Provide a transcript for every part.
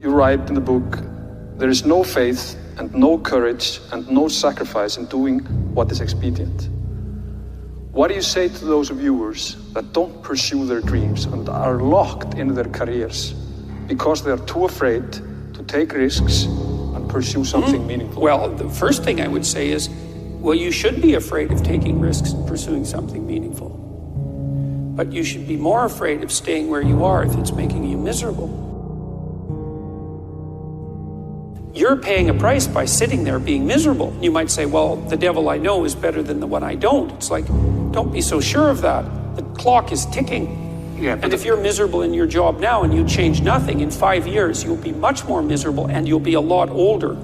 You write in the book, there is no faith and no courage and no sacrifice in doing what is expedient. What do you say to those viewers that don't pursue their dreams and are locked in their careers because they are too afraid to take risks and pursue something meaningful? Well, the first thing I would say is, well, you should be afraid of taking risks and pursuing something meaningful. But you should be more afraid of staying where you are if it's making you miserable. You're paying a price by sitting there being miserable. You might say, well, the devil I know is better than the one I don't. It's like, don't be so sure of that. The clock is ticking. Yeah, and if you're miserable in your job now and you change nothing, in 5 years, you'll be much more miserable and you'll be a lot older.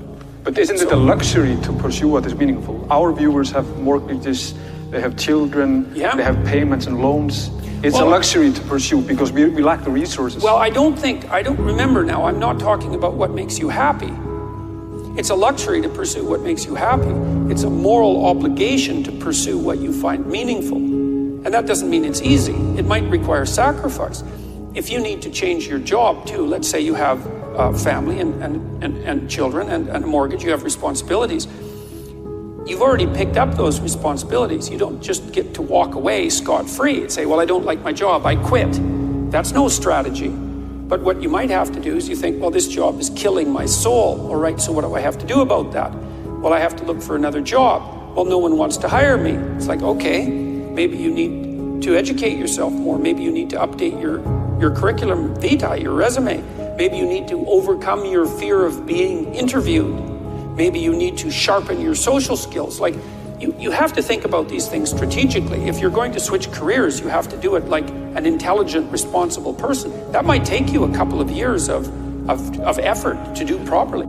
But isn't it a luxury to pursue what is meaningful? Our viewers have mortgages, they have children, they have payments and loans. It's a luxury to pursue because we lack the resources. Well, I don't remember now, I'm not talking about what makes you happy. It's a luxury to pursue what makes you happy. It's a moral obligation to pursue what you find meaningful. And that doesn't mean it's easy. It might require sacrifice. If you need to change your job too, let's say you have a family and children and a mortgage, you have responsibilities. You've already picked up those responsibilities. You don't just get to walk away scot-free and say, well, I don't like my job, I quit. That's no strategy. But what you might have to do is you think, well, this job is killing my soul. All right, so what do I have to do about that? Well, I have to look for another job. Well, no one wants to hire me. It's like, okay, maybe you need to educate yourself more. Maybe you need to update your curriculum vitae, your resume. Maybe you need to overcome your fear of being interviewed. Maybe you need to sharpen your social skills. Like, you have to think about these things strategically. If you're going to switch careers, you have to do it like an intelligent, responsible person. That might take you a couple of years of effort to do properly.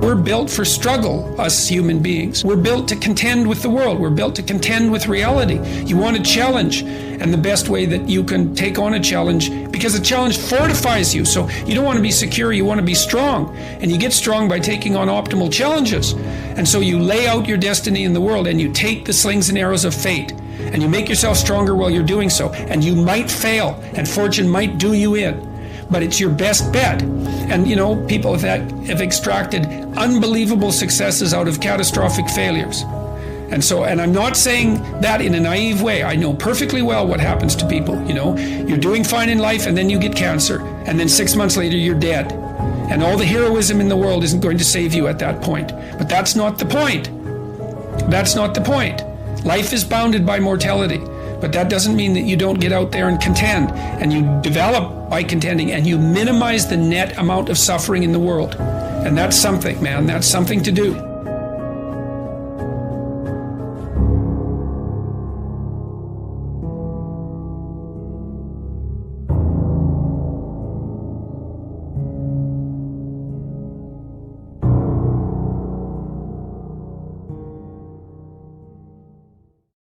We're built for struggle, us human beings. We're built to contend with the world. We're built to contend with reality. You want a challenge, and the best way that you can take on a challenge, because a challenge fortifies you. So you don't want to be secure, you want to be strong. And you get strong by taking on optimal challenges. And so you lay out your destiny in the world, and you take the slings and arrows of fate, and you make yourself stronger while you're doing so. And you might fail, and fortune might do you in. But it's your best bet. And you know, people have extracted unbelievable successes out of catastrophic failures. And I'm not saying that in a naive way. I know perfectly well what happens to people. You know, you're doing fine in life and then you get cancer, and then 6 months later you're dead. And all the heroism in the world isn't going to save you at that point. But that's not the point. That's not the point. Life is bounded by mortality. But that doesn't mean that you don't get out there and contend, and you develop by contending, and you minimize the net amount of suffering in the world. And that's something, man, that's something to do.